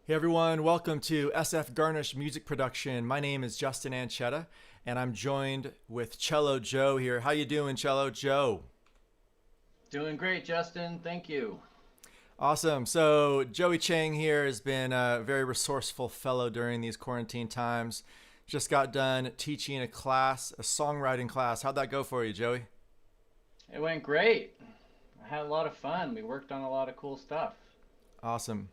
Hey everyone, welcome to SF Garnish Music Production. My name is Justin Ancheta, and I'm joined with Cello Joe here. How you doing, Cello Joe? Doing great, Justin. Thank you. Awesome. So Joey Chang here has been a very resourceful fellow during these quarantine times. Just got done teaching a class, a songwriting class. How'd that go for you, Joey? It went great. I had a lot of fun. We worked on a lot of cool stuff. Awesome.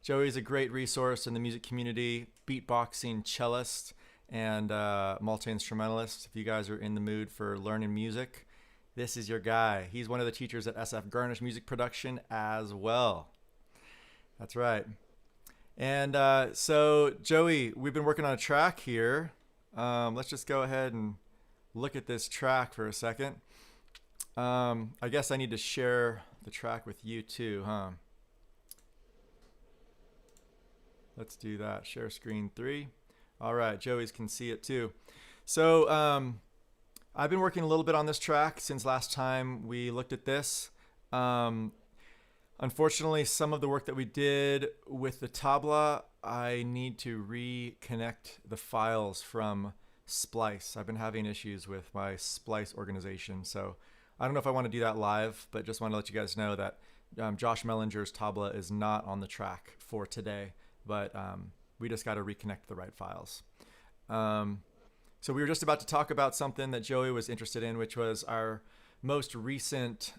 Joey's a great resource in the music community, beatboxing cellist and multi instrumentalist. If you guys are in the mood for learning music, this is your guy. He's one of the teachers at SF Garnish Music Production as well. That's right. And so, Joey, we've been working on a track here. Let's just go ahead and look at this track for a second. I guess I need to share the track with you too, huh? Let's do that. Share screen 3. All right, Joey's can see it too. So I've been working a little bit on this track since last time we looked at this. Um, Unfortunately, some of the work that we did with the tabla, I need to reconnect the files from Splice. I've been having issues with my Splice organization, so I don't know if I want to do that live, but just want to let you guys know that Josh Mellinger's tabla is not on the track for today, but we just got to reconnect the right files. Um, so we were just about to talk about something that Joey was interested in, which was our most recent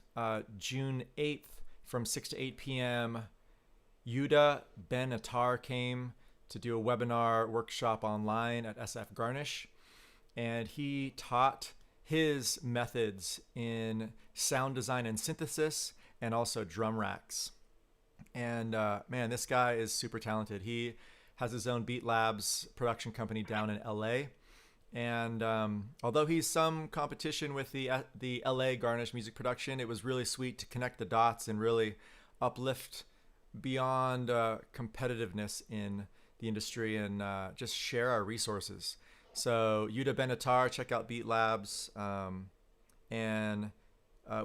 June 8th from 6 to 8 p.m. Yuda Ben Attar came to do a webinar workshop online at SF Garnish, and he taught his methods in sound design and synthesis and also drum racks. And man, this guy is super talented. He has his own Beat Labs production company down in LA. And although he's some competition with the LA Garnish music production, it was really sweet to connect the dots and really uplift beyond competitiveness in the industry and just share our resources. So Yuda Benatar, check out Beat Labs, and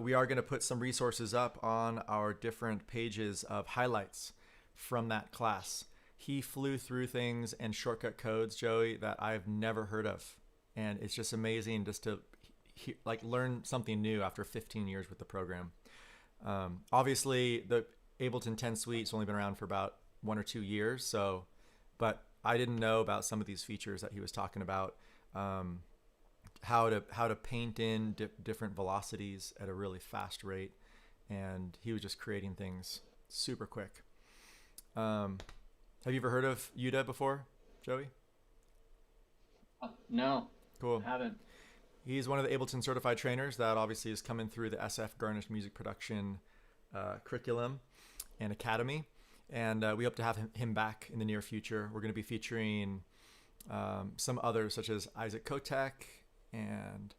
we are going to put some resources up on our different pages of highlights from that class. He flew through things and shortcut codes, Joey, that I've never heard of, and it's just amazing just to like learn something new after 15 years with the program. Obviously, the Ableton 10 suite's only been around for about 1 or 2 years, so but I didn't know about some of these features that he was talking about. How to paint in different velocities at a really fast rate, and he was just creating things super quick. Um, have you ever heard of Yuda before, Joey? No, Cool. I haven't. He's one of the Ableton certified trainers that obviously is coming through the SF Garnish Music Production curriculum and academy, and we hope to have him back in the near future. We're going to be featuring some others such as Isaac Kotek and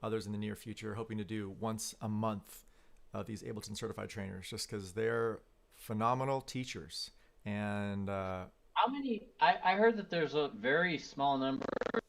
others in the near future, hoping to do once a month of these Ableton certified trainers just because they're phenomenal teachers. And How many? I heard that there's a very small number of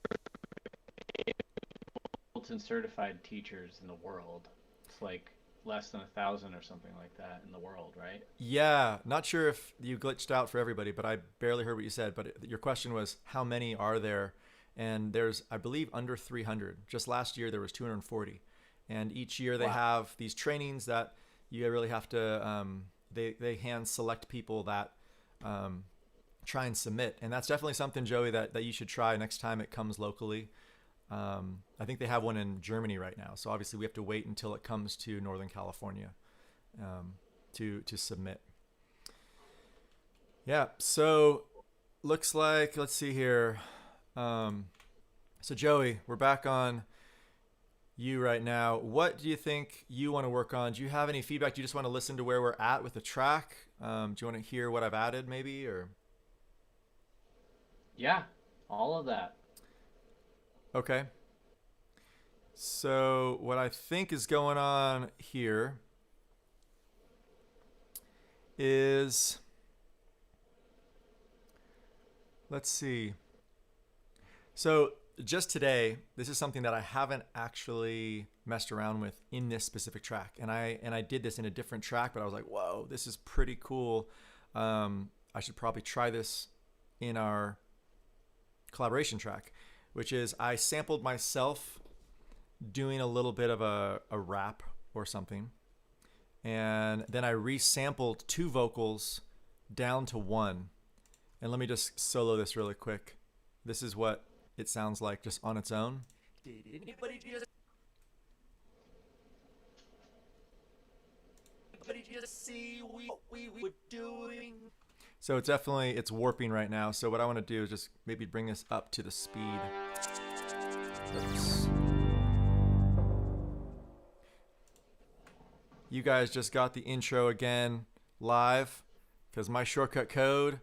Ableton certified teachers in the world. It's like less than 1,000 or something like that in the world, right? yeah, not sure if you glitched out for everybody, but I barely heard what you said. But your question was, how many are there? And there's, I believe, under 300. Just last year, there was 240. And each year they Wow. have these trainings that you really have to, they hand select people that um, try and submit. And that's definitely something, Joey, that you should try next time it comes locally. I think they have one in Germany right now. So obviously we have to wait until it comes to Northern California um, to submit. Yeah. So looks like, let's see here. Um, so Joey, we're back on you right now. What do you think you want to work on? Do you have any feedback? Do you just want to listen to where we're at with the track? Do you want to hear what I've added maybe or? Yeah, all of that. Okay. So what I think is going on here is, let's see. So just today, this is something that I haven't actually messed around with in this specific track, and I did this in a different track, but I was like, whoa, this is pretty cool. I should probably try this in our collaboration track, which is I sampled myself doing a little bit of a rap or something, and then I resampled 2 vocals down to 1. And let me just solo this really quick. This is what it sounds like just on its own. Did anybody just see what we were doing? So it's warping right now. So what I want to do is just maybe bring this up to the speed. Oops. You guys just got the intro again live because my shortcut code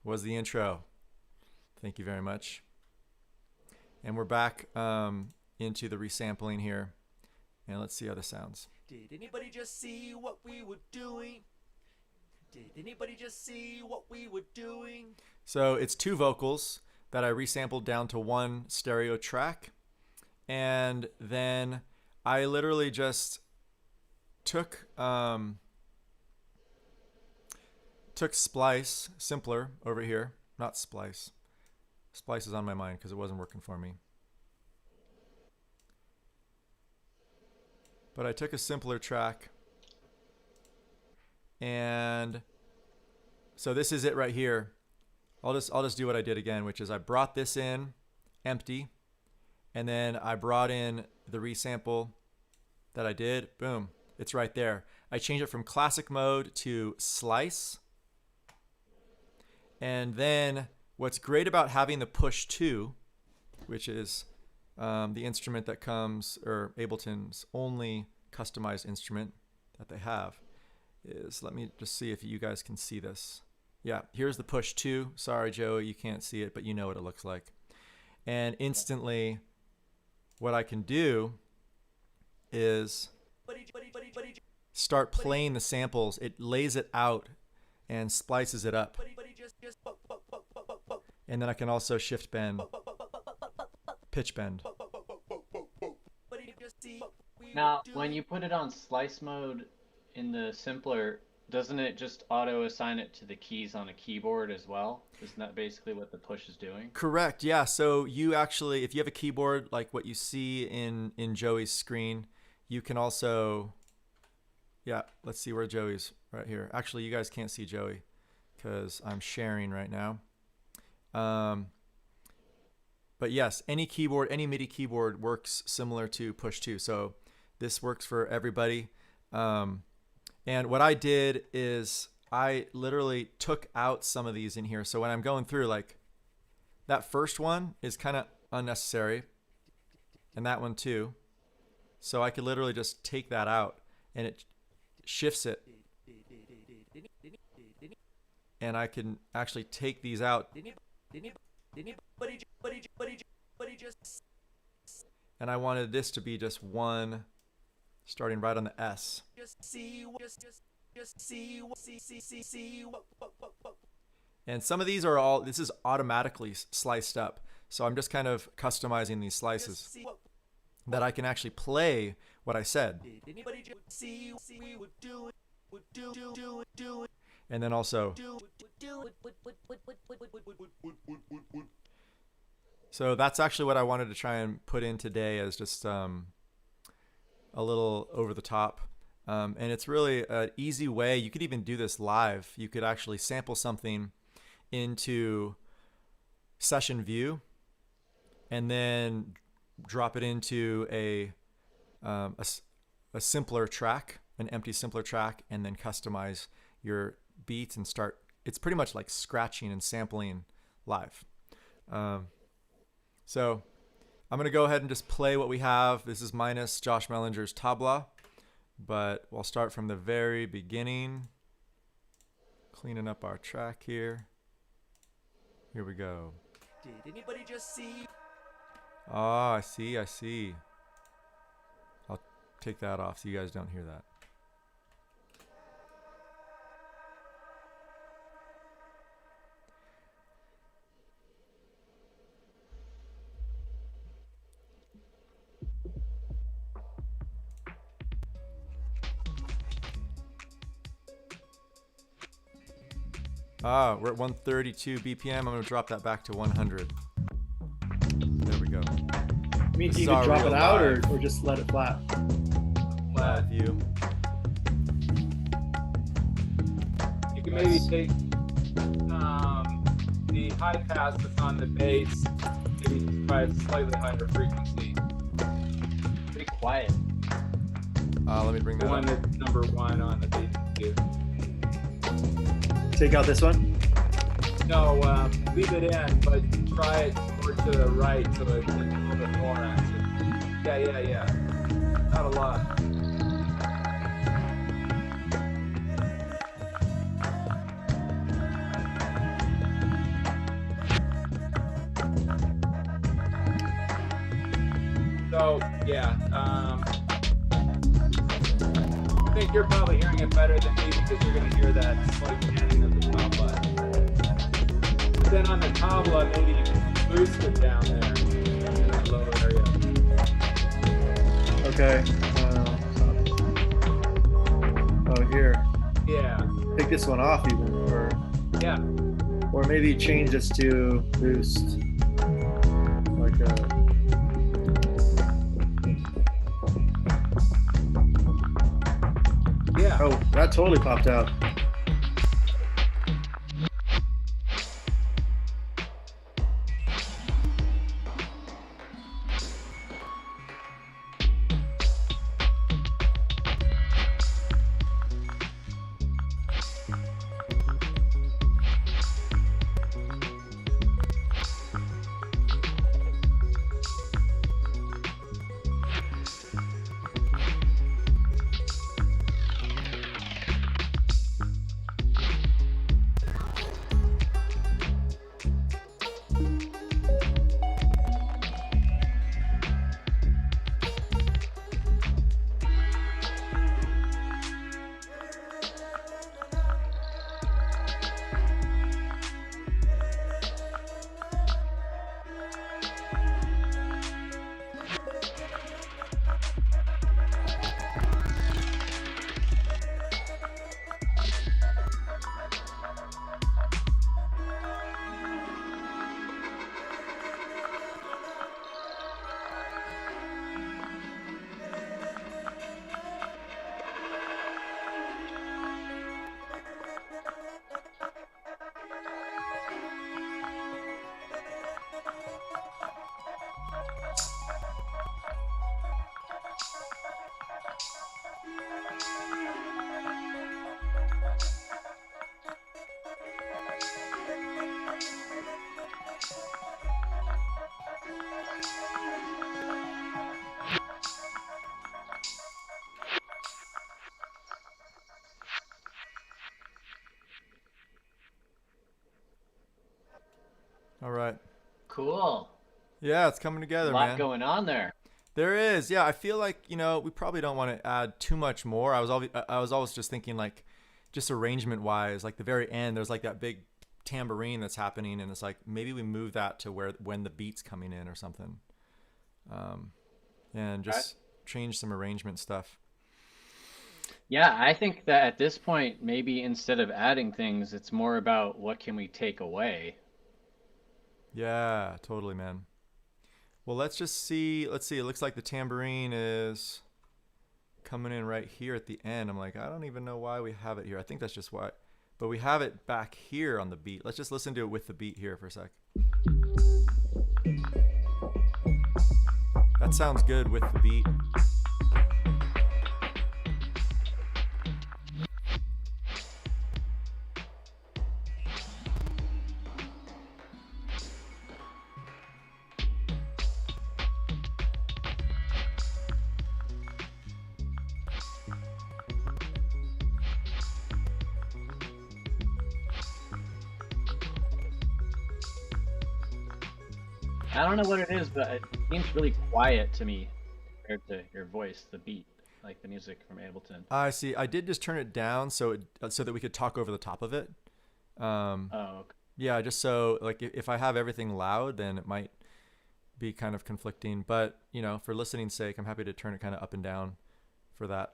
was the intro. Thank you very much. And we're back into the resampling here. And let's see how this sounds. Did anybody just see what we were doing? Did anybody just see what we were doing? So it's 2 vocals that I resampled down to 1 stereo track. And then I literally just took Splice, Simpler over here, not Splice. Splice is on my mind because it wasn't working for me. But I took a simpler track, and so this is it right here. I'll just do what I did again, which is I brought this in empty, and then I brought in the resample that I did. Boom, it's right there. I changed it from classic mode to slice. And then what's great about having the push 2, which is the instrument that comes, or Ableton's only customized instrument that they have, is, let me just see if you guys can see this. Yeah, here's the push 2. Sorry, Joe, you can't see it, but you know what it looks like. And instantly, what I can do is start playing the samples. It lays it out and splices it up. And then I can also shift bend, pitch bend. Now, when you put it on slice mode in the simpler, doesn't it just auto assign it to the keys on a keyboard as well? Isn't that basically what the push is doing? Correct, yeah. So you actually, if you have a keyboard like what you see in Joey's screen, you can also, yeah, let's see where Joey's right here. Actually, you guys can't see Joey because I'm sharing right now. But yes, any keyboard, any MIDI keyboard works similar to push 2. So this works for everybody. And what I did is I literally took out some of these in here. So when I'm going through, like, that first one is kind of unnecessary, and that one too. So I could literally just take that out, and it shifts it. And I can actually take these out. And I wanted this to be just one, starting right on the S. And some of these are all, this is automatically sliced up. So I'm just kind of customizing these slices that I can actually play what I said. And then also, so that's actually what I wanted to try and put in today as just a little over the top. And it's really an easy way. You could even do this live. You could actually sample something into session view and then drop it into a simpler track, an empty simpler track, and then customize your beats and start. It's pretty much like scratching and sampling live. So I'm going to go ahead and just play what we have. This is minus Josh Mellinger's tabla, but we'll start from the very beginning, cleaning up our track here. Here we go. Did anybody just see? Oh, I see. I'll take that off so you guys don't hear that. We're at 132 BPM. I'm going to drop that back to 100. There we go. I mean, This do is you even our drop real it out live. or just let it flat? Flat. View. You can maybe take the high pass that's on the bass, maybe try a slightly higher frequency. Pretty quiet. Let me bring The that one up. that's number one on the bass too. Take out this one? No, leave it in, but try it more to the right so it's a little bit more actually. Yeah. Not a lot. So, yeah, I think you're probably hearing it better than me because you're going to hear that slight panning of the tabla. But then on the tabla, maybe you can boost it down there in that low area. Okay. Oh, here. Yeah, Take this one off even, yeah. or maybe change this to boost. Like Yeah. oh, that totally popped out. All right. Cool. Yeah, it's coming A together, lot man. going on there. There is. Yeah, I feel like, we probably don't want to add too much more. I was always just thinking like just arrangement wise, like the very end there's like that big tambourine that's happening and it's like maybe we move that to where when the beat's coming in or something. And just change some arrangement stuff. Yeah, I think that at this point, maybe instead of adding things, it's more about what can we take away. Yeah, totally, man. Well, let's just see. Let's see. It looks like the tambourine is coming in right here at the end. I'm like, I don't even know why we have it here. I think that's just why. But we have it back here on the beat. Let's just listen to it with the beat here for a sec. That sounds good with the beat. I don't know what it is, but it seems really quiet to me compared to your voice, the beat, like the music from Ableton. I see. I did just turn it down so that we could talk over the top of it. Oh, okay. Yeah, just so like if I have everything loud, then it might be kind of conflicting. But for listening's sake, I'm happy to turn it kind of up and down for that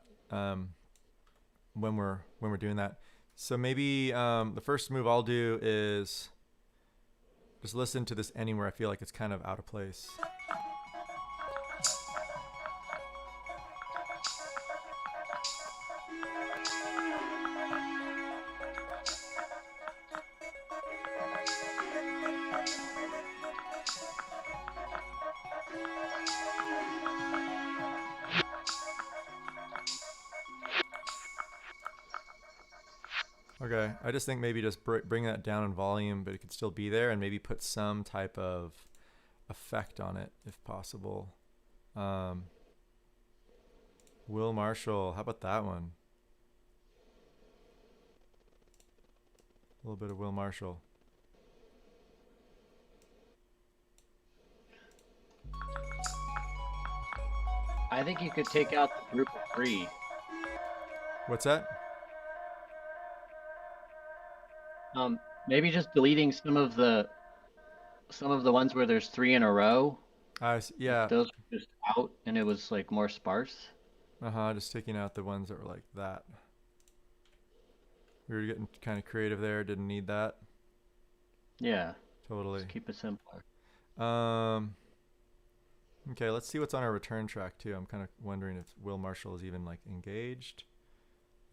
when we're doing that. So maybe the first move I'll do is just listen to this anywhere I feel like it's kind of out of place. Okay, I just think maybe just bring that down in volume, but it could still be there, and maybe put some type of effect on it if possible. Will Marshall, how about that one? A little bit of Will Marshall. I think you could take out the group of 3. What's that? Maybe just deleting some of the ones where there's 3 in a row. Yeah. Those were just out, and it was like more sparse. Just taking out the ones that were like that. We were getting kind of creative there. Didn't need that. Yeah. Totally. Just keep it simpler. Okay, let's see what's on our return track too. I'm kind of wondering if Will Marshall is even like engaged.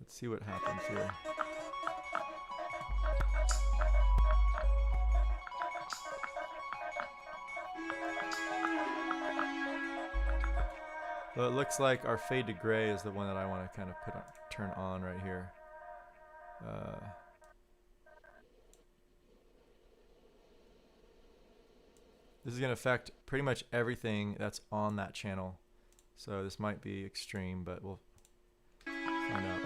Let's see what happens here. So it looks like our fade to gray is the one that I want to kind of turn on right here. This is going to affect pretty much everything that's on that channel. So this might be extreme, but we'll find out.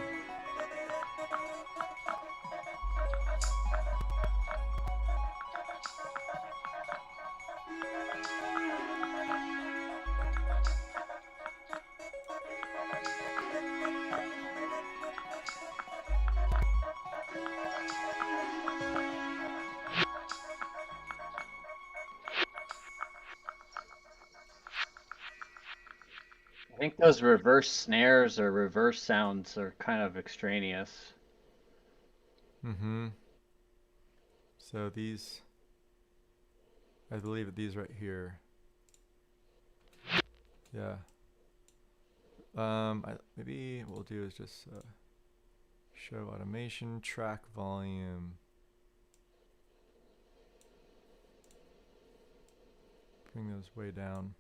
I think those reverse snares or reverse sounds are kind of extraneous. So these, I believe these right here. Yeah. Maybe what we'll do is just show automation, track volume. Bring those way down.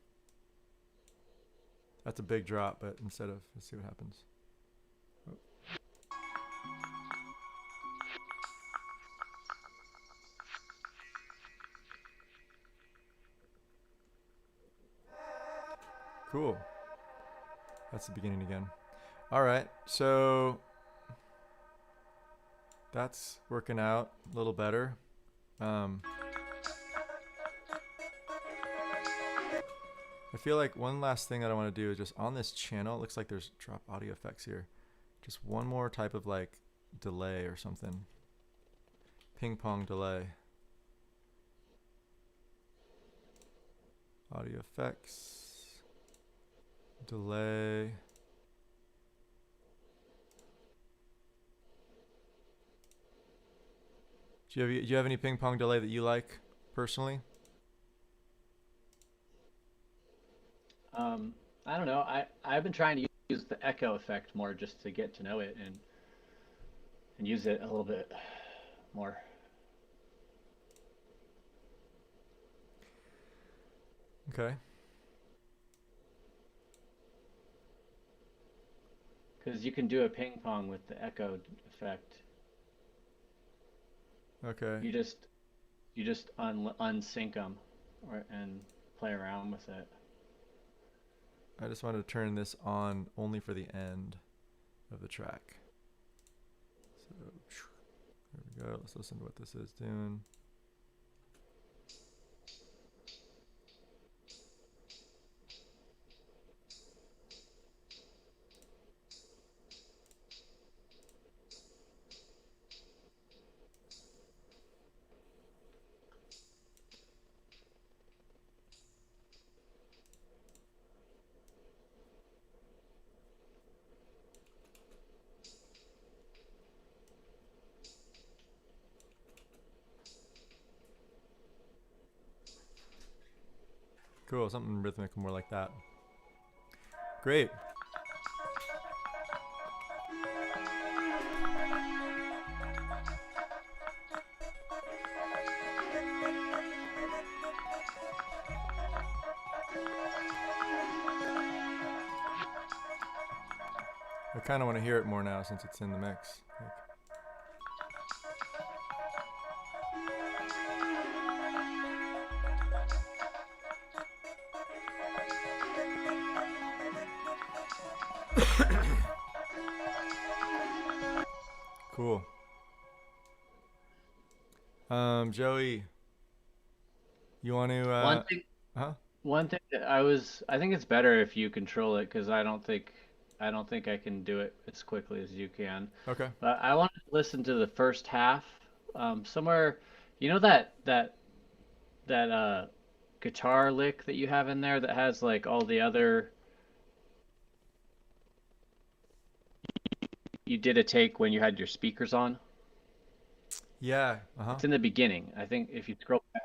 That's a big drop, but let's see what happens. Oh. Cool. That's the beginning again. All right, so that's working out a little better. I feel like one last thing that I want to do is just on this channel, it looks like there's drop audio effects here. Just one more type of like delay or something. Ping pong delay. Audio effects. Delay. Do you have any ping pong delay that you like personally? I don't know. I've been trying to use the echo effect more just to get to know it and use it a little bit more. Okay. Because you can do a ping pong with the echo effect. Okay. You just unsync them and play around with it. I just wanted to turn this on only for the end of the track. So there we go. Let's listen to what this is doing. Cool, something rhythmic, more like that. Great. I kind of want to hear it more now since it's in the mix. Cool. Joey, you want to? One thing that I think it's better if you control it because I don't think I can do it as quickly as you can. Okay. But I want to listen to the first half. Somewhere, you know that guitar lick that you have in there that has like all the other. You did a take when you had your speakers on. Yeah. It's in the beginning. I think if you scroll back.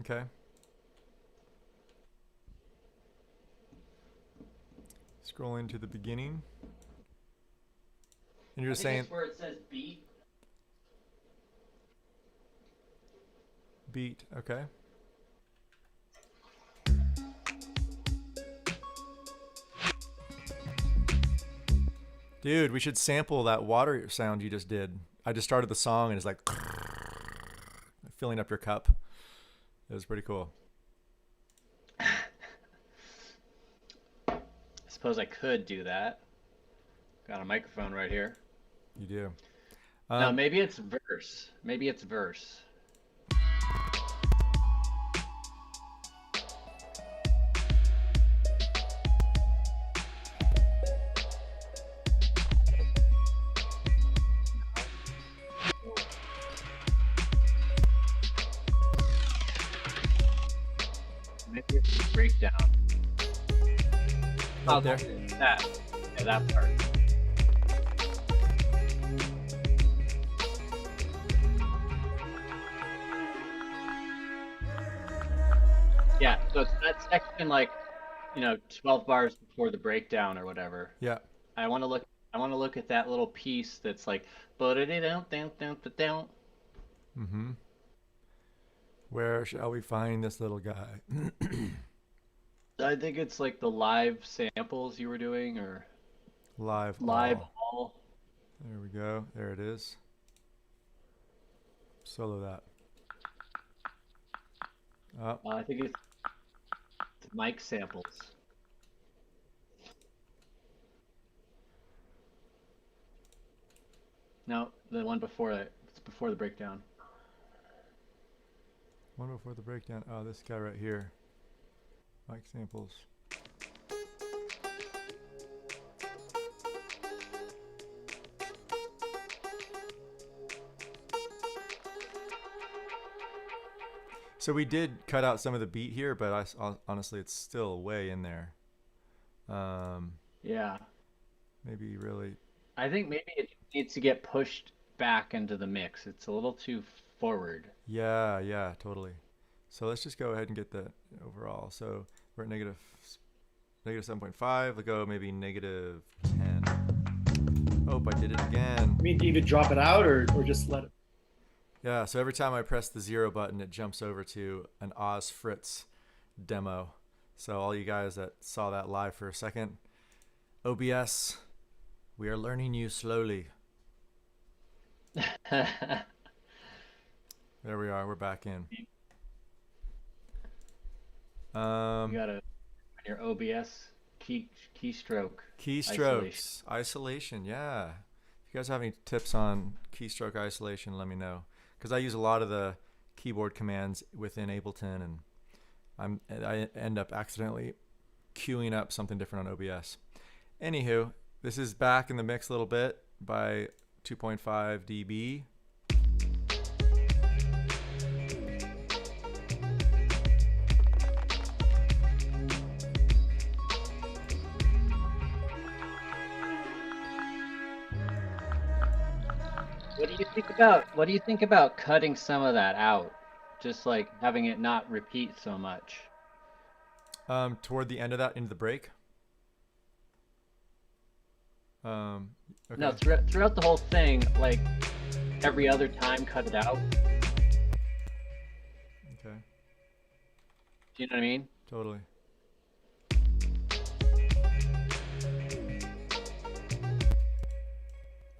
Okay. Scroll into the beginning. And you're saying where it says beat. Beat, okay. Dude, we should sample that water sound you just did. I just started the song and it's like filling up your cup. It was pretty cool. I suppose I could do that. Got a microphone right here. You do. No, maybe it's verse. Maybe it's verse. Maybe it's a breakdown. Right there. That. Yeah, that part. Yeah, so it's that section like, 12 bars before the breakdown or whatever. Yeah. I want to look at that little piece that's like down. Mm-hmm. Where shall we find this little guy? I think it's like the live samples you were doing or Live all. There we go. There it is. Solo that. I think it's mic samples. No, the one before it. It's before the breakdown. One before the breakdown. Oh, this guy right here. Mic samples. So we did cut out some of the beat here, but honestly, it's still way in there. Yeah. Maybe really. I think maybe it needs to get pushed back into the mix. It's a little too forward. Yeah, totally. So let's just go ahead and get the overall. So we're at negative 7.5. We'll go maybe negative 10. Oh, I did it again. I mean, even drop it out or just let it. Yeah, so every time I press the 0 button, it jumps over to an Oz Fritz demo. So all you guys that saw that live for a second, OBS, we are learning you slowly. There we are. We're back in. You gotta your OBS keystroke. Keystrokes, isolation. Yeah. If you guys have any tips on keystroke isolation, let me know. Because I use a lot of the keyboard commands within Ableton, and I end up accidentally queuing up something different on OBS. Anywho, this is back in the mix a little bit by 2.5 dB. What do you think about cutting some of that out? just like having it not repeat so much. Toward the end of that, into the break. Okay. No, throughout the whole thing, like every other time, cut it out. Okay. Do you know what I mean? Totally.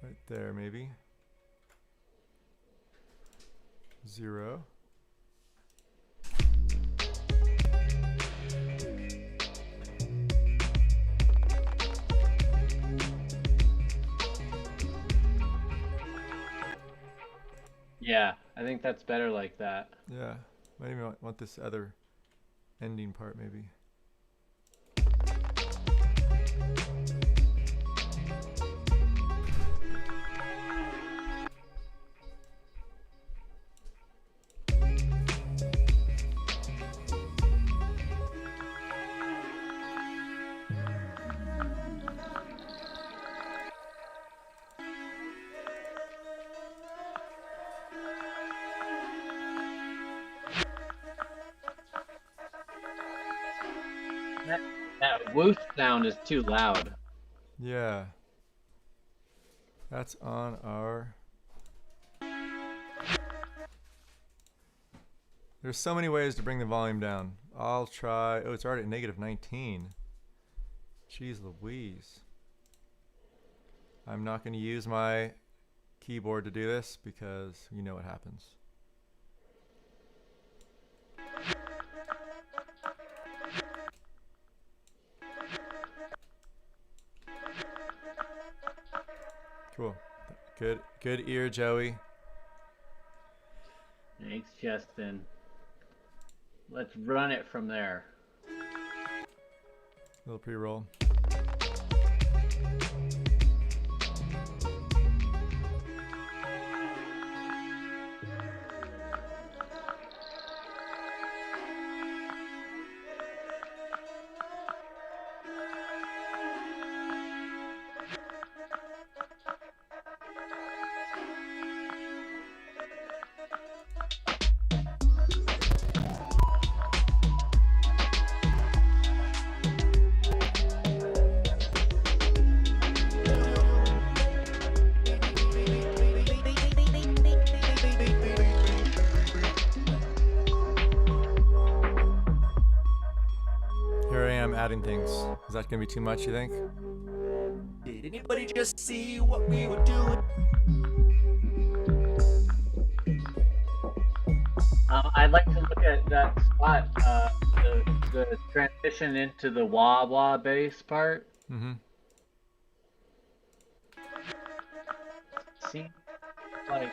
Right there, maybe. 0. Yeah, I think that's better like that. Yeah. Might even want this other ending part, maybe. That whoosh sound is too loud. Yeah. That's on our... There's so many ways to bring the volume down. I'll try... Oh, it's already at -19. Jeez Louise. I'm not going to use my keyboard to do this because you know what happens. Cool. Good ear, Joey. Thanks, Justin. Let's run it from there. Little pre-roll. Here I am adding things. Is that gonna be too much, you think? Did anybody just see what we were doing? I'd like to look at that spot, the transition into the wah wah bass part. Mm-hmm. Seems like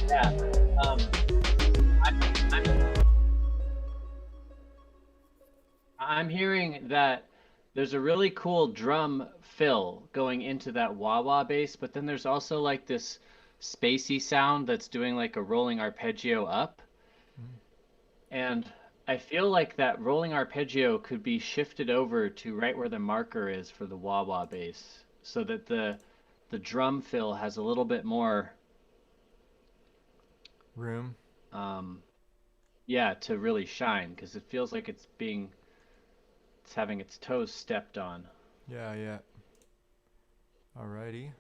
yeah. I'm hearing that there's a really cool drum fill going into that wah wah bass, but then there's also like this spacey sound that's doing like a rolling arpeggio up. And I feel like that rolling arpeggio could be shifted over to right where the marker is for the wah wah bass, so that the drum fill has a little bit more Room. yeah, to really shine, because it feels like it's having its toes stepped on. Yeah, yeah. Alrighty.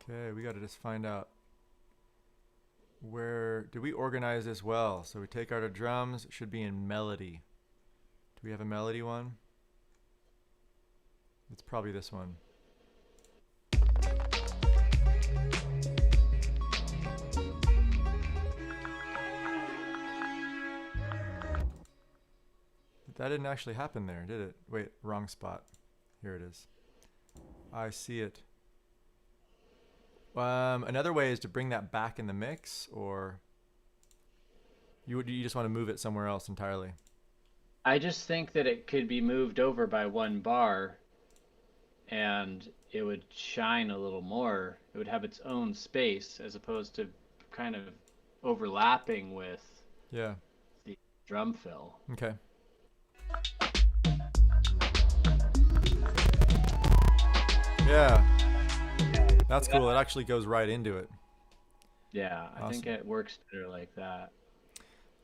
Okay, we gotta just find out where did we organize this well. So we take out our drums. It should be in melody. Do we have a melody one? It's probably this one. That didn't actually happen there, did it? Wait, wrong spot. Here it is. I see it. Another way is to bring that back in the mix, or you just want to move it somewhere else entirely. I just think that it could be moved over by one bar and it would shine a little more. It would have its own space as opposed to kind of overlapping with Yeah. drum fill. Okay. Yeah. That's cool. It actually goes right into it. Yeah, I think Awesome. it works better like that.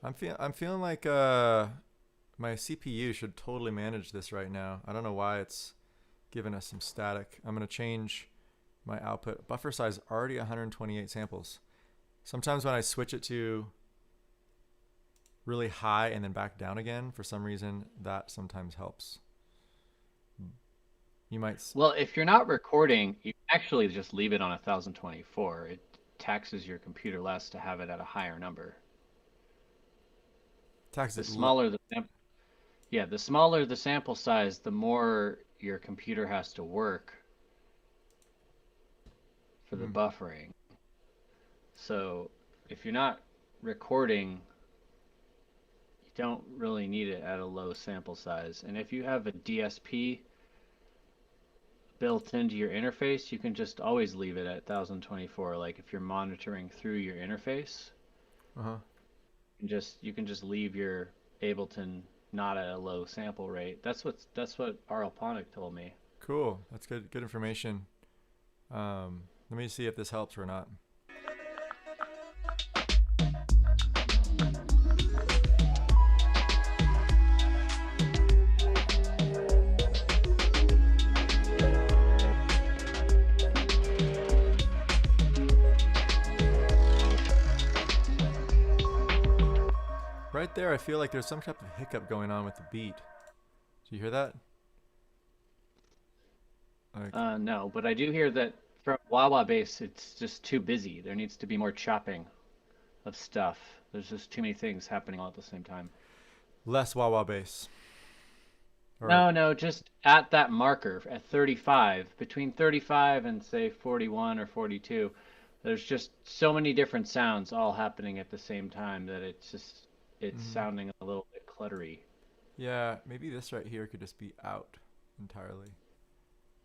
I'm feeling like my CPU should totally manage this right now. I don't know why it's giving us some static. I'm gonna change my output. Buffer size already 128 samples. Sometimes when I switch it to really high and then back down again, for some reason, that sometimes helps. You might. Well, if you're not recording, you actually just leave it on 1024. It taxes your computer less to have it at a higher number. Tax The it. smaller the yeah, the smaller the sample size, the more your computer has to work for the buffering. So if you're not recording, you don't really need it at a low sample size. And if you have a DSP built into your interface, you can just always leave it at 1024. Like if you're monitoring through your interface, Uh-huh. you can just leave your Ableton not at a low sample rate. That's what Aralponic told me. Cool. That's good information. Let me see if this helps or not. Right there, I feel like there's some type of hiccup going on with the beat. Do you hear that? Like, No, but I do hear that from wah wah bass, it's just too busy. There needs to be more chopping of stuff. There's just too many things happening all at the same time. less wah wah bass. Or, No, just at that marker at 35, between 35 and say 41 or 42, there's just so many different sounds all happening at the same time that it's sounding a little bit cluttery. yeah, maybe this right here could just be out entirely.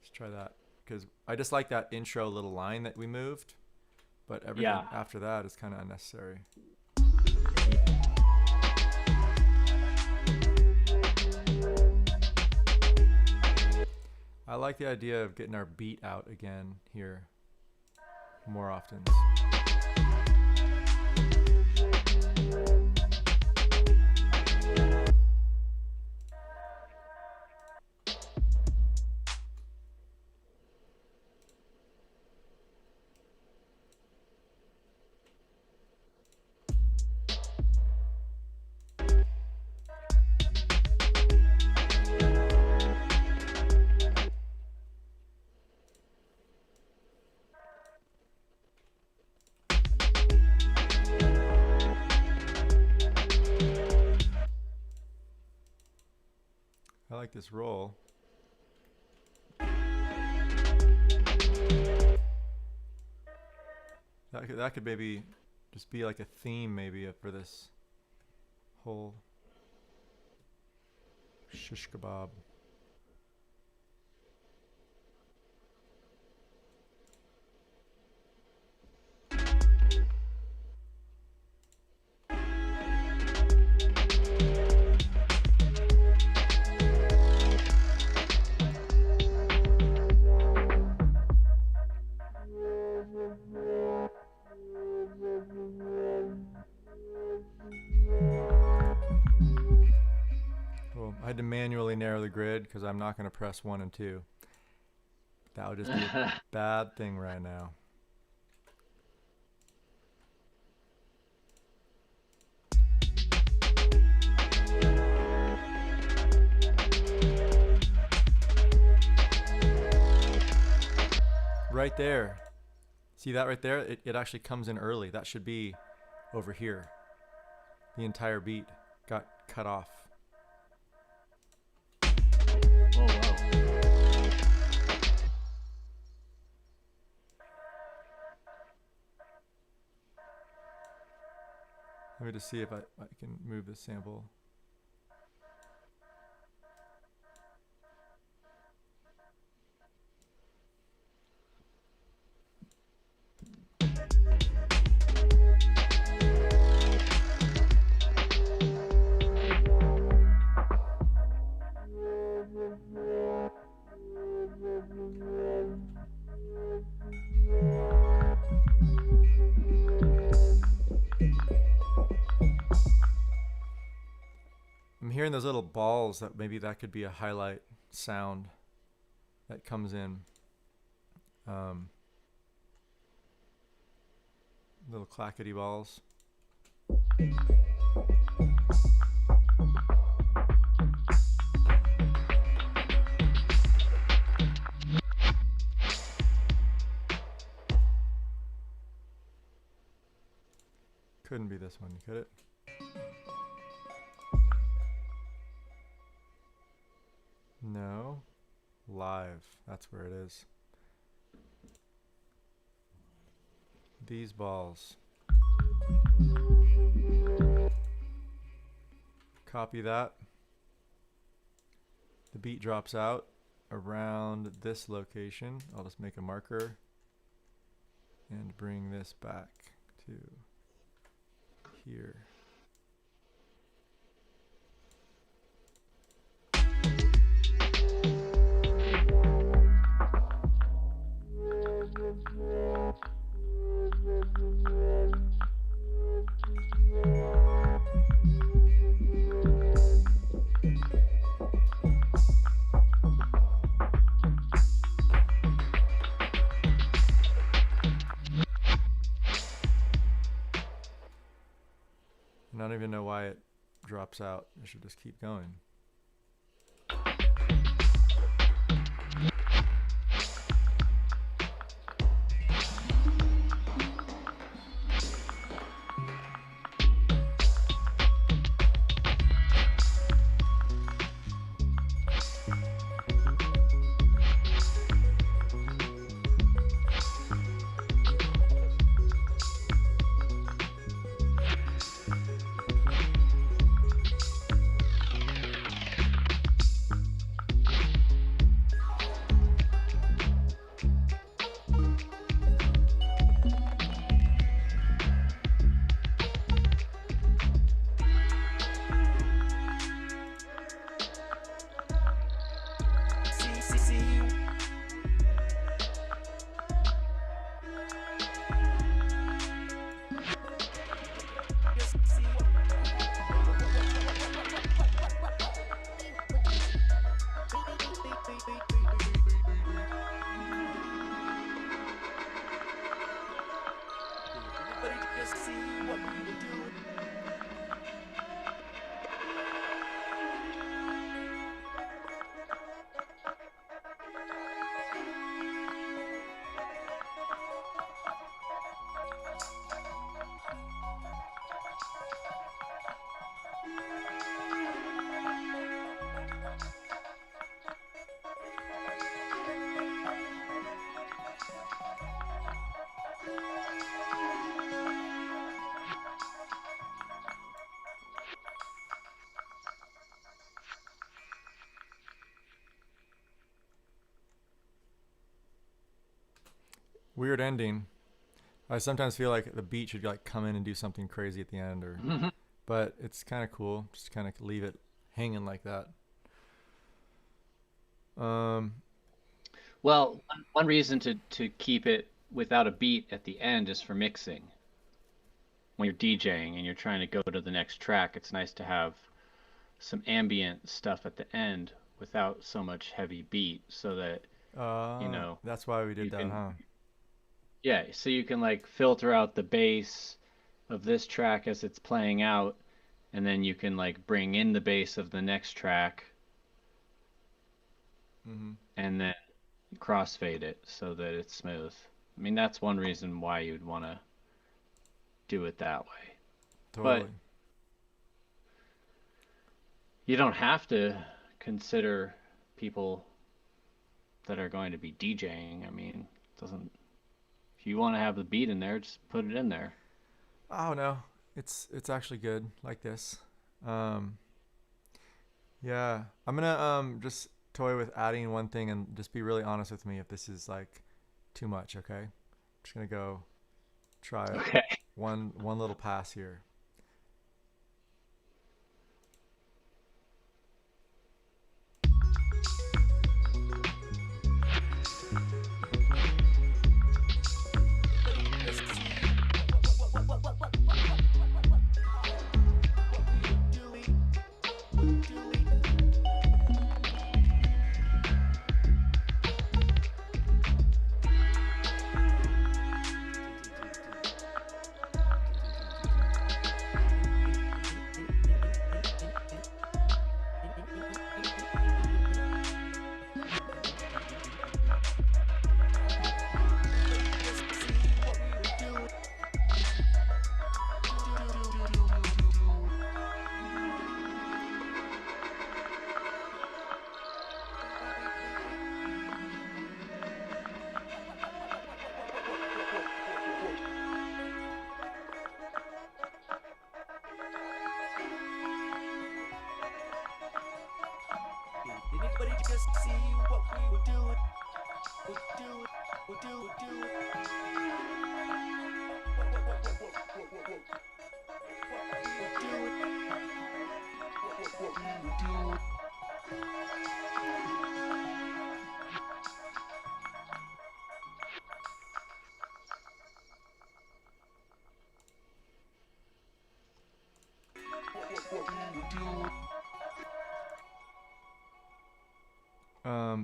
Let's try that. Because I just like that intro little line that we moved. But everything after that is kind of unnecessary. I like the idea of getting our beat out again here more often. I like this roll. That could maybe just be like a theme maybe for this whole shish kebab. Well, I had to manually narrow the grid because I'm not going to press 1 and 2. That would just be a bad thing right now. Right there. See that right there? It actually comes in early. That should be over here. The entire beat got cut off. Oh, wow. Let me just see if I can move this sample. I'm hearing those little balls that maybe that could be a highlight sound that comes in. Little clackety balls. Couldn't be this one, could it? No. Live. That's where it is. These balls. Copy that. The beat drops out around this location. I'll just make a marker and bring this back to here. I don't even know why it drops out. It should just keep going. Weird ending. I sometimes feel like the beat should like come in and do something crazy at the end, or but it's kind of cool. Just kind of leave it hanging like that. Well, one reason to keep it without a beat at the end is for mixing. When you're DJing and you're trying to go to the next track, it's nice to have some ambient stuff at the end without so much heavy beat, so that you know, that's why we did that, huh? Yeah, so you can like filter out the bass of this track as it's playing out, and then you can like bring in the bass of the next track, and then crossfade it so that it's smooth. I mean, that's one reason why you'd want to do it that way. Totally. But you don't have to consider people that are going to be DJing. I mean, it doesn't. If you want to have the beat in there, just put it in there. Oh no, it's actually good like this. Yeah, I'm gonna just toy with adding one thing and just be really honest with me if this is like too much. Okay, I'm just gonna go try Okay. one little pass here. just see what we were doing. We'll do it. We'll do it. Do it.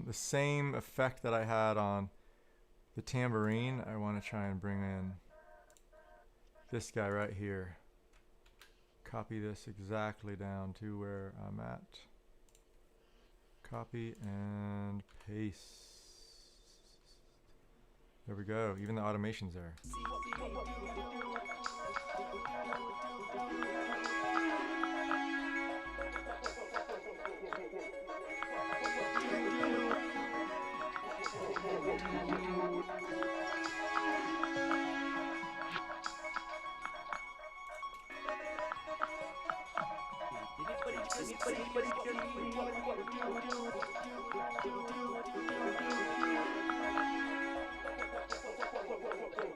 The same effect that I had on the tambourine, I want to try and bring in this guy right here. Copy this exactly down to where I'm at. Copy and paste. There we go. Even the automation's there.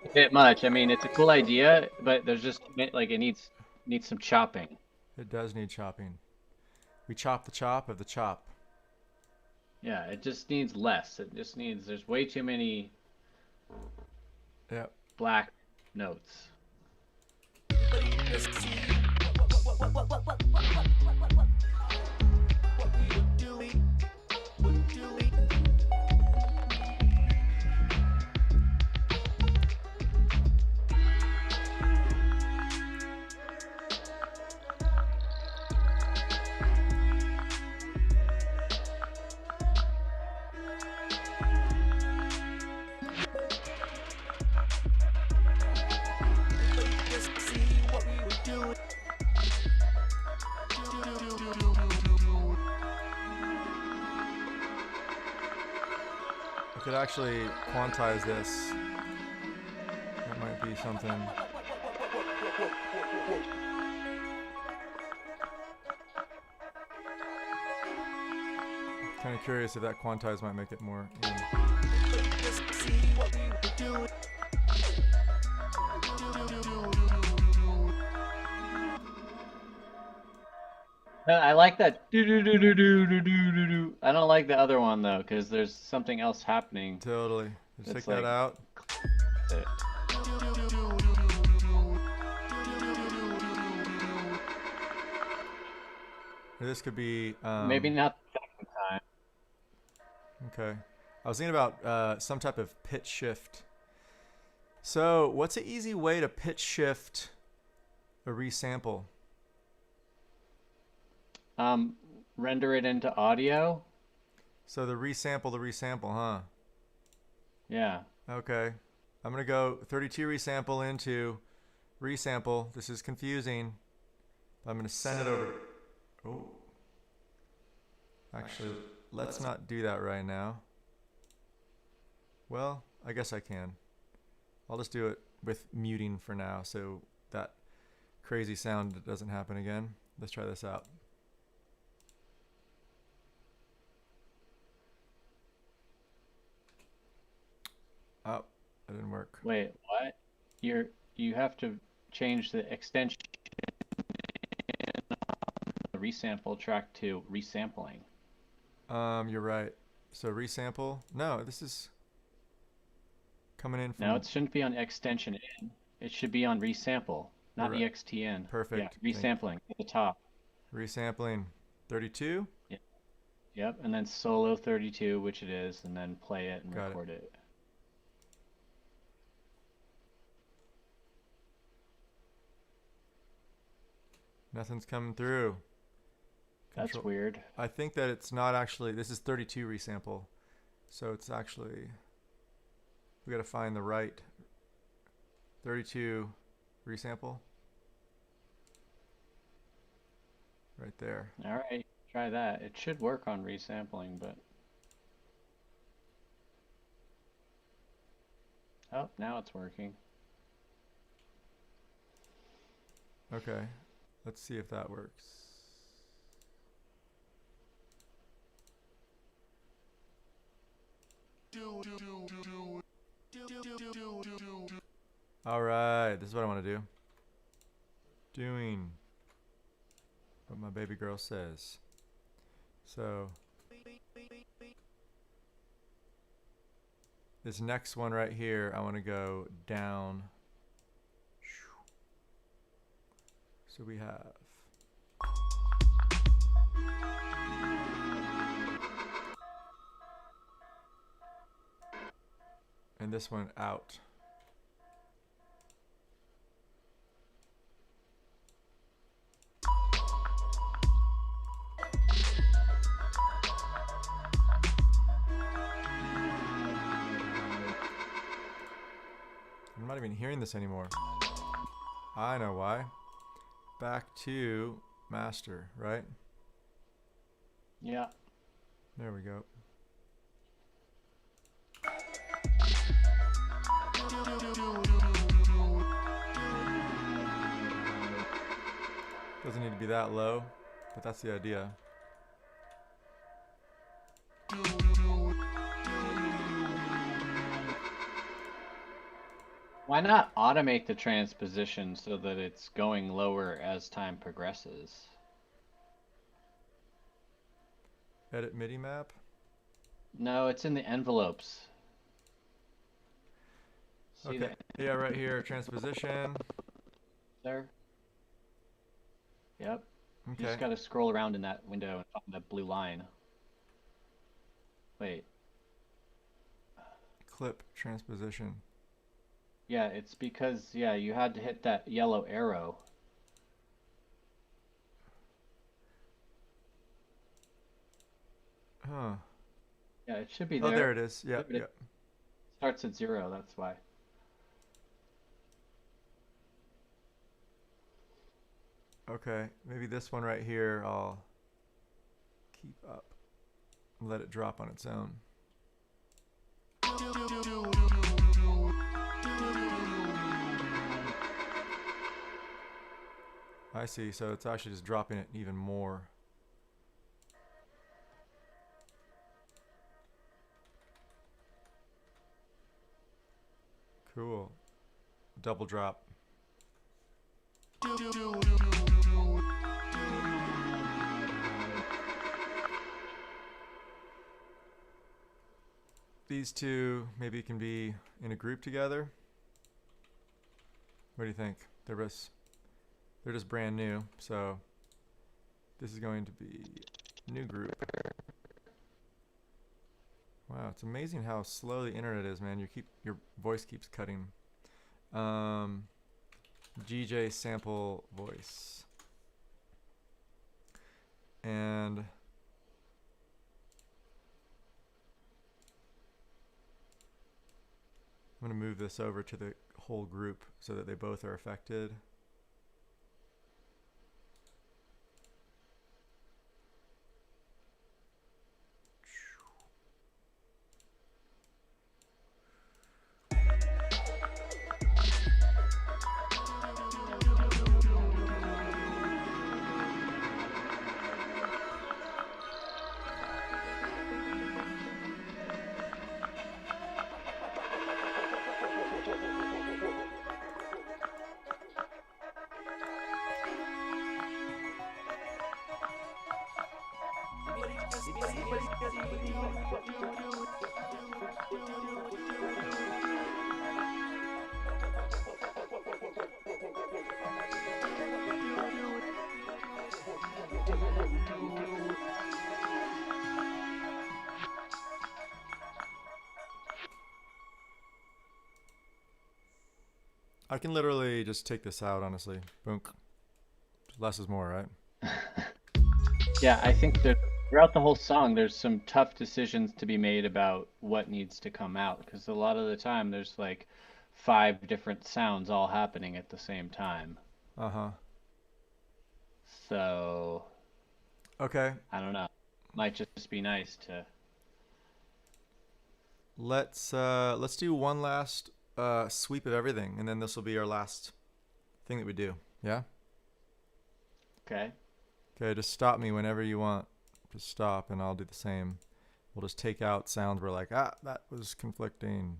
A bit much. I mean, it's a cool idea, but there's just like it needs some chopping. It does need chopping. We chop the chop of the chop. Yeah, it just needs less. It just needs. There's way too many Yep. black notes. I could actually quantize this. That might be something. Kind of curious if that quantize might make it more. I like that. Do do do do do do do do do. I don't like the other one though, because there's something else happening. Totally. Just It's take that like- out. It. Or this could be. Maybe not the second time. Okay. I was thinking about some type of pitch shift. So, what's an easy way to pitch shift a resample? Render it into audio. So the resample, huh? Yeah. Okay. I'm going to go 32 resample into resample. This is confusing. I'm going to send it over. Oh. Actually, let's not do that right now. Well, I guess I can. I'll just do it with muting for now so that crazy sound doesn't happen again. Let's try this out. Oh, that didn't work. Wait, what? You have to change the extension the resample track to resampling. You're right. So resample. No, this is coming in from. No, it shouldn't be on extension in. It should be on resample, not Right. EXTN. Perfect. Yeah, resampling at the top. Resampling 32. Yep, and then solo 32, which it is, and then play it and Got it. record it. Nothing's coming through. That's Control- weird. I think that it's not actually. This is 32 resample, so it's actually. We got to find the right 32 resample. Right there. All right, try that. It should work on resampling, but oh, now it's working. Okay. Let's see if that works. All right, this is what I want to do. Doing what my baby girl says. So this next one right here, I want to go down. So we have and this one out. I'm not even hearing this anymore. I know why. Back to master, right? Yeah. There we go. Doesn't need to be that low, but that's the idea. Why not automate the transposition so that it's going lower as time progresses? Edit MIDI map. No, it's in the envelopes. See Okay. that Yeah, right here, transposition. there? Yep. You Okay. just gotta scroll around in that window and find the blue line. Wait. Clip transposition. Yeah, it's because, yeah, you had to hit that yellow arrow. Huh. Yeah, it should be Oh, there. there it is. Yep, There it is. yep. Starts at 0, that's why. Okay, maybe this one right here I'll keep up and let it drop on its own. I see, so it's actually just dropping it even more. Cool. Double drop. These two maybe can be in a group together. What do you think? They're just brand new, so this is going to be new group. Wow, it's amazing how slow the internet is, man. Your voice keeps cutting. GJ sample voice. And I'm going to move this over to the whole group so that they both are affected. I can literally just take this out, honestly. Boom. Less is more, right? Yeah, I think that throughout the whole song, there's some tough decisions to be made about what needs to come out, because a lot of the time there's like 5 different sounds all happening at the same time. Uh-huh. So, Okay. I don't know. Might just be nice to. Let's do one last sweep of everything, and then this will be our last thing that we do. Yeah? Okay. Okay, just stop me whenever you want. Just stop, and I'll do the same. we'll just take out sounds we're like, ah, that was conflicting.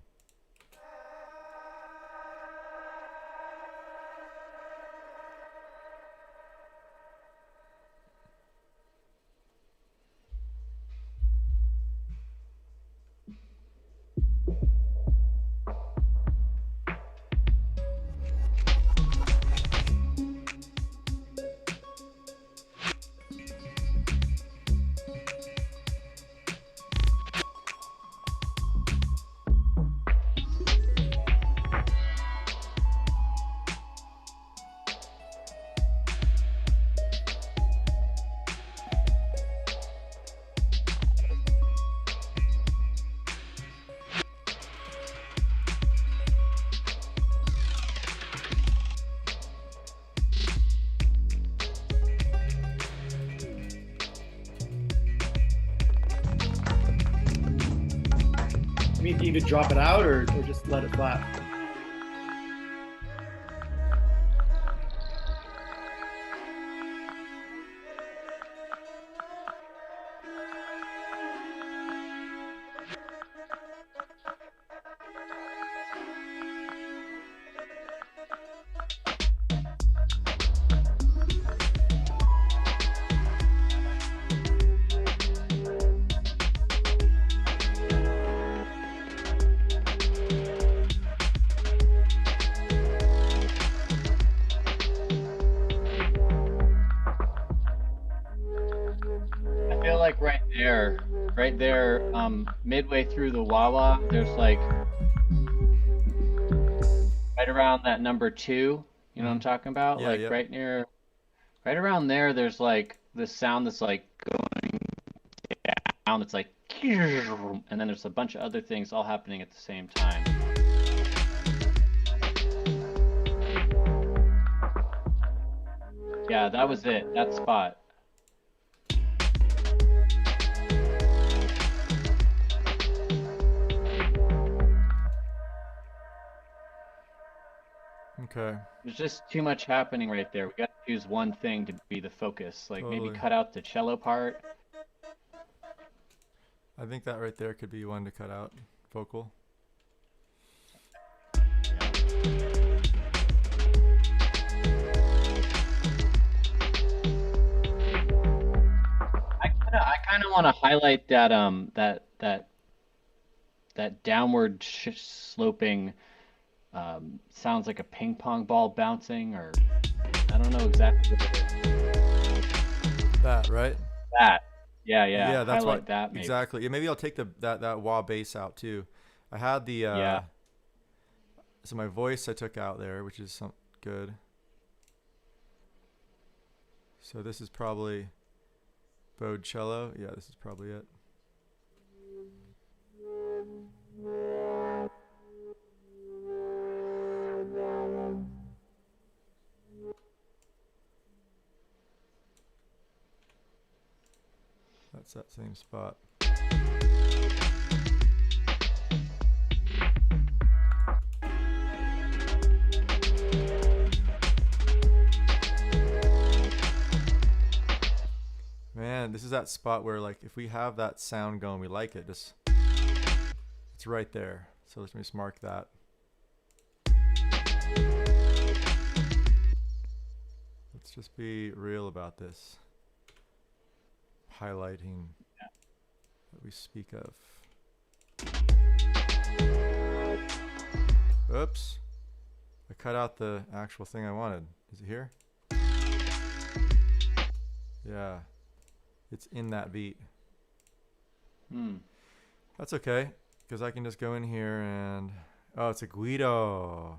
I mean, even drop it out or just let it flat. I feel like right there, midway through the wah-wah, there's like right around that number 2, you know what I'm talking about? Yeah, Like yep. right around there, there's like this sound that's like going down, it's like, and then there's a bunch of other things all happening at the same time. Yeah, that was it, that spot. Okay. There's just too much happening right there. We got to choose one thing to be the focus. Like maybe Totally. cut out the cello part. I think that right there could be one to cut out. Vocal. I kind of want to highlight that that downward sloping sounds like a ping pong ball bouncing, or I don't know exactly what it is. That, right? That. Yeah, Yeah, that's highlight what that maybe. exactly. Yeah, maybe I'll take that wah bass out too. I had the Yeah. so my voice I took out there, which is good. So this is probably bowed cello. Yeah, this is probably it. That's that same spot. Man, this is that spot where like if we have that sound going, we like it. Just it's right there. So let's just mark that. Let's just be real about this. Highlighting that we speak of. Oops. I cut out the actual thing I wanted. Is it here? Yeah. It's in that beat. That's okay, because I can just go in here and... Oh, it's a Guido.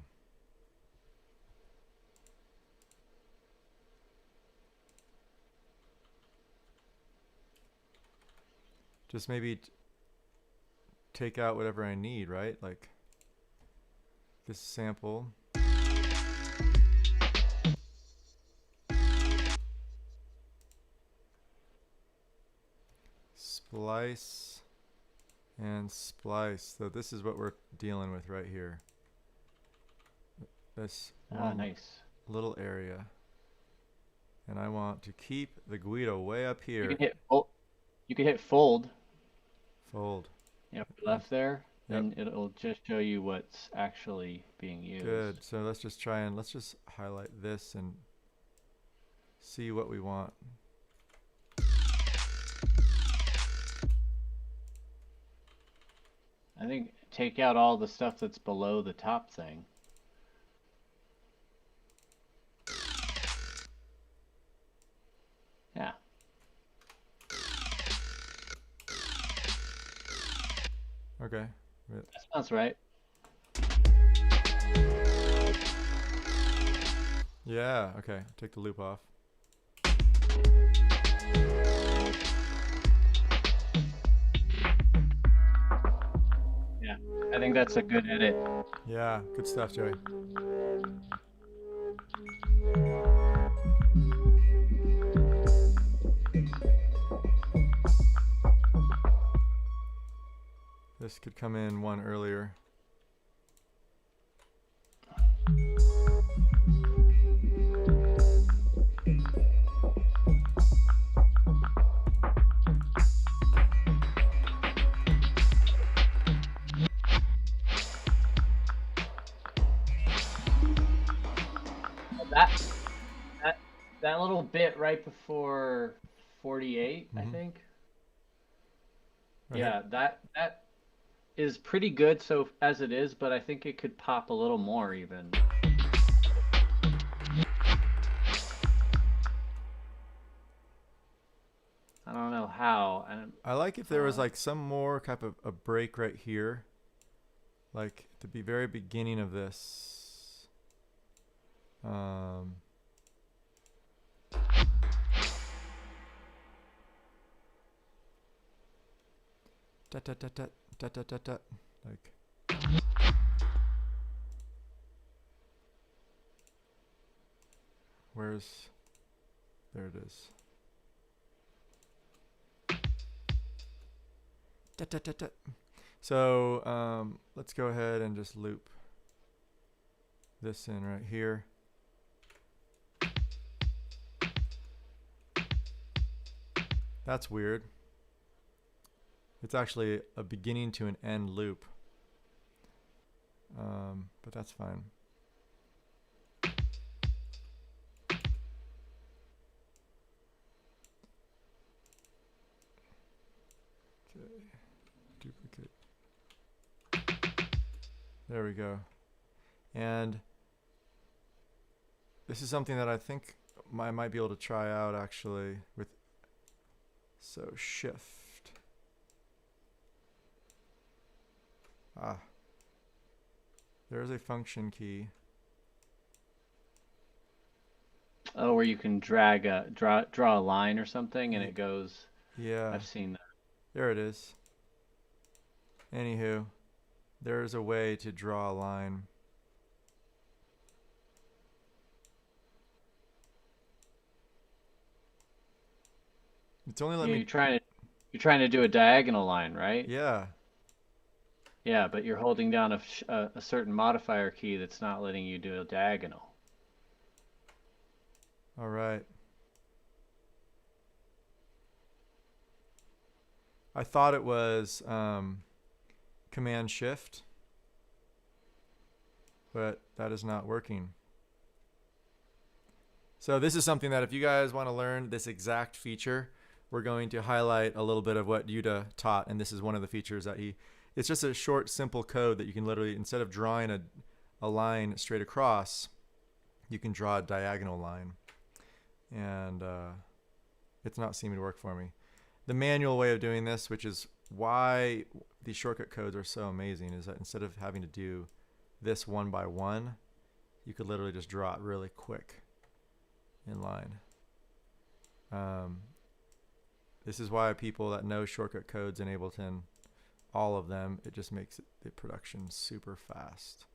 Just maybe take out whatever I need, right? Like this sample. Splice and splice. So this is what we're dealing with right here. This Nice. little area. And I want to keep the Guido way up here. You can hit fold. Fold. If we left there, Yep. then it'll just show you what's actually being used. Good. So let's just try and let's just highlight this and see what we want. I think take out all the stuff that's below the top thing. Yeah. Okay. That sounds right. Yeah. Okay. Take the loop off. Yeah. I think that's a good edit. Yeah. Good stuff, Joey. This could come in one earlier. That little bit right before 48, I Mhm. think. Right Yeah, here. that is pretty good so as it is, but I think it could pop a little more even. I don't know how. I like if there was like some more type of a break right here, like at the very beginning of this. Dut, dut, dut, dut, dut, dut, dut, dut. Like. Where's. There it is. Dut, dut, dut, dut. So let's go ahead and just loop this in right here. That's weird. It's actually a beginning to an end loop. But that's fine. Okay, duplicate. There we go. And this is something that I think I might be able to try out actually with, so shift. There's a function key. Oh, where you can drag a draw a line or something and it goes. Yeah. I've seen that. There it is. Anywho, there's a way to draw a line. It's only let me. You're trying to do a diagonal line, right? Yeah. Yeah, but you're holding down a certain modifier key that's not letting you do a diagonal. All right. I thought it was Command Shift, but that is not working. So this is something that if you guys want to learn this exact feature, we're going to highlight a little bit of what Yuta taught, and this is one of the features that it's just a short, simple code that you can literally, instead of drawing a line straight across, you can draw a diagonal line. And it's not seeming to work for me. The manual way of doing this, which is why these shortcut codes are so amazing, is that instead of having to do this one by one, you could literally just draw it really quick in line. This is why people that know shortcut codes in Ableton, all of them, it just makes the production super fast.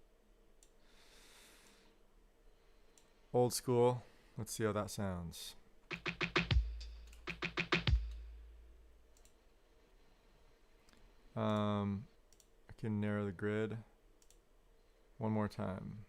Old school. Let's see how that sounds. I can narrow the grid one more time.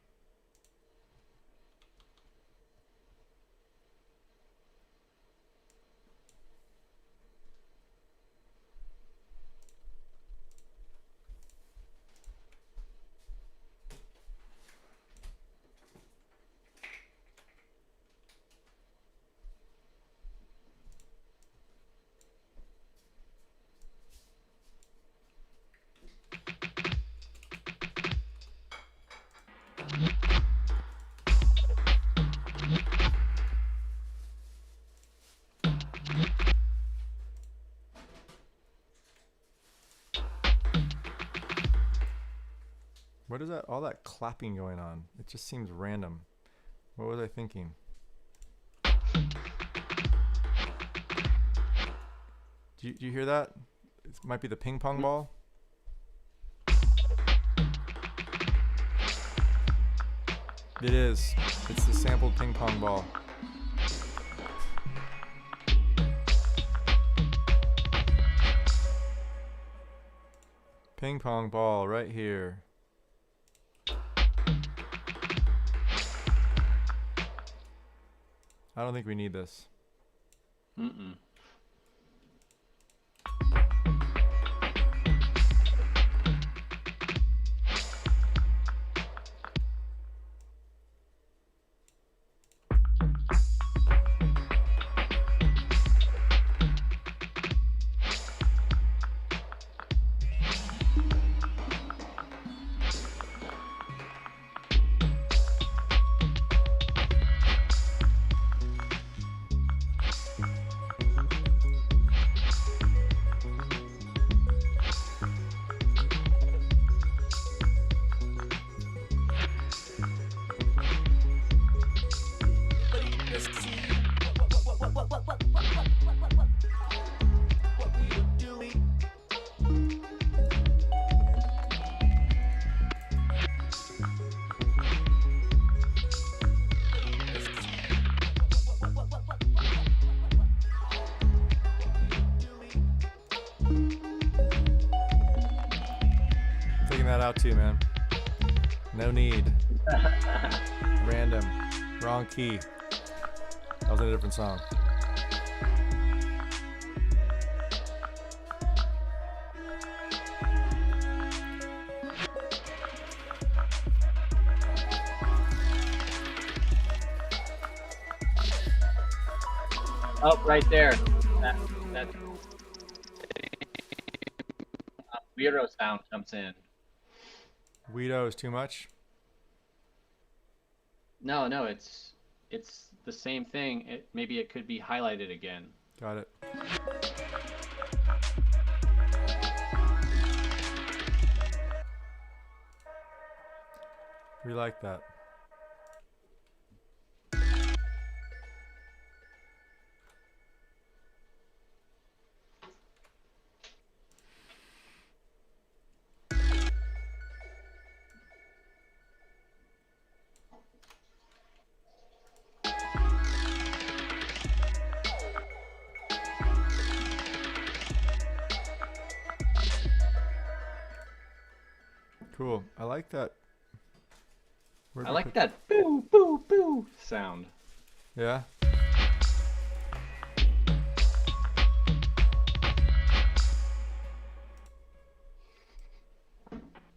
What is that? All that clapping going on. It just seems random. What was I thinking? Do you hear that? It might be the ping pong ball. It is. It's the sampled ping pong ball. Ping pong ball right here. I don't think we need this. Mm-mm. Taking that out too, man. No need. Random. Wrong key. That was in a different song. Oh, right there. That weirdo sound comes in. Guido is too much. No, it's the same thing. Maybe it could be highlighted again. Got it. We like that. Cool. I like that. I like that boo boo boo sound. Yeah.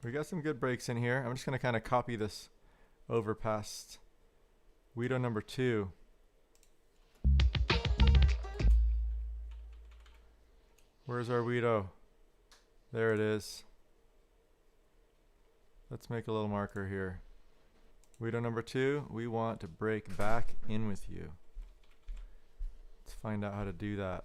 We got some good breaks in here. I'm just going to kind of copy this over past Guido number 2. Where's our Guido? There it is. Let's make a little marker here. Guido number 2, we want to break back in with you. Let's find out how to do that.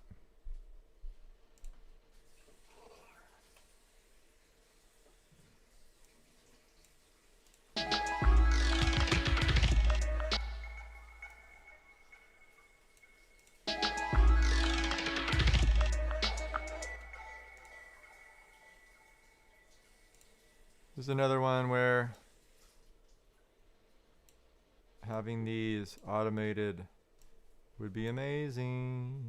There's another one where having these automated would be amazing.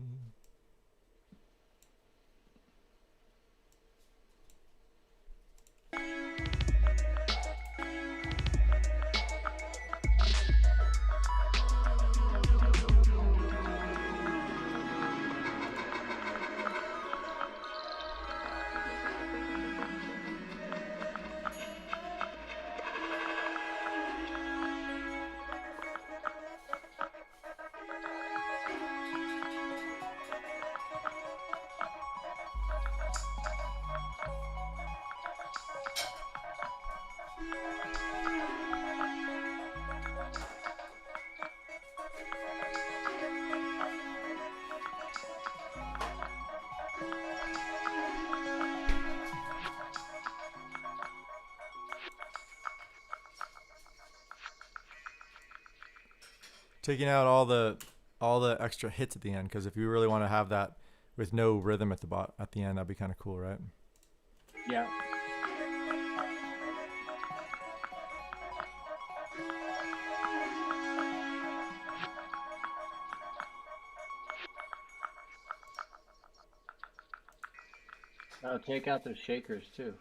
taking out all the extra hits at the end, because if you really want to have that with no rhythm at the end, that'd be kind of cool, right? Yeah. Oh, take out those shakers too,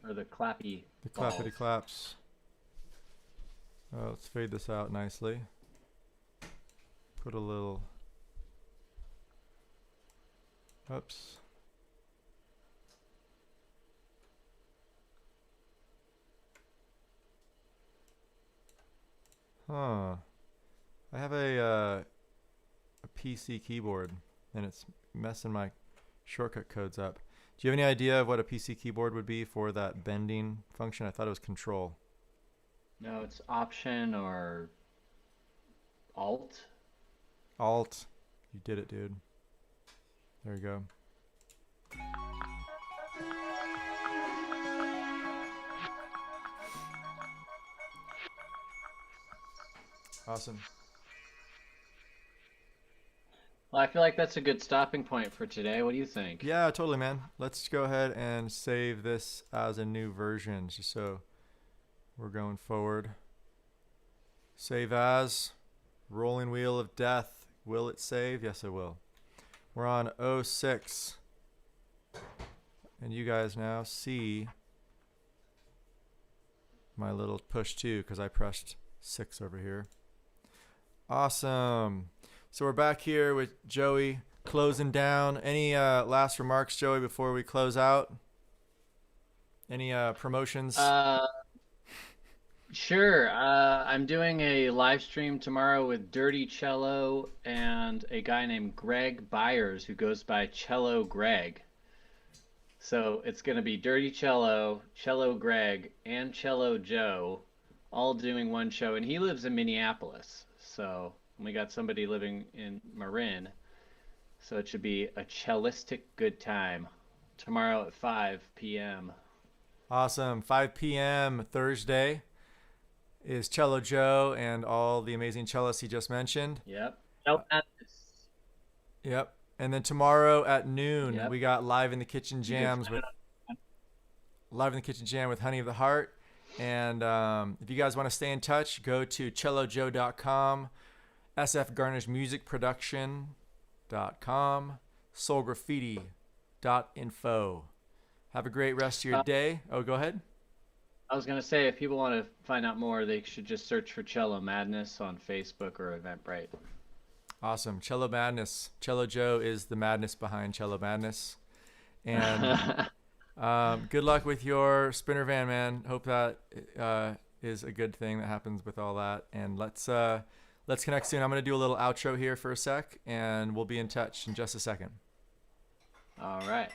or the clappy. The balls. clappity claps. Let's fade this out nicely. Put a little. Oops. Huh. I have a PC keyboard, and it's messing my shortcut codes up. Do you have any idea of what a PC keyboard would be for that bending function? I thought it was Control. No, it's Option or Alt. Alt. You did it, dude. There you go. Awesome. Well, I feel like that's a good stopping point for today. What do you think? Yeah, totally, man. Let's go ahead and save this as a new version, just so we're going forward. Save as. Rolling wheel of death. Will it save? Yes, it will. We're on 06. And you guys now see my little push 2 because I pressed 6 over here. Awesome. So we're back here with Joey closing down. Any last remarks, Joey, before we close out? Any promotions? Sure. I'm doing a live stream tomorrow with Dirty Cello and a guy named Greg Byers who goes by Cello Greg. So it's going to be Dirty Cello, Cello Greg, and Cello Joe all doing one show. And he lives in Minneapolis. So we got somebody living in Marin. So it should be a cellistic good time tomorrow at 5 p.m. Awesome. 5 p.m. Thursday is Cello Joe and all the amazing cellists he just mentioned. Yep. Nope. Yep. And then tomorrow at noon, Yep. we got Live in the Kitchen Jams with Honey of the Heart. And if you guys want to stay in touch, go to cellojoe.com, sfgarnishmusicproduction.com, soulgraffiti.info. Have a great rest of your day. Oh, go ahead. I was going to say, if people want to find out more, they should just search for Cello Madness on Facebook or Eventbrite. Awesome. Cello Madness. Cello Joe is the madness behind Cello Madness. And good luck with your spinner van, man. Hope that is a good thing that happens with all that. And let's connect soon. I'm going to do a little outro here for a sec, and we'll be in touch in just a second. All right.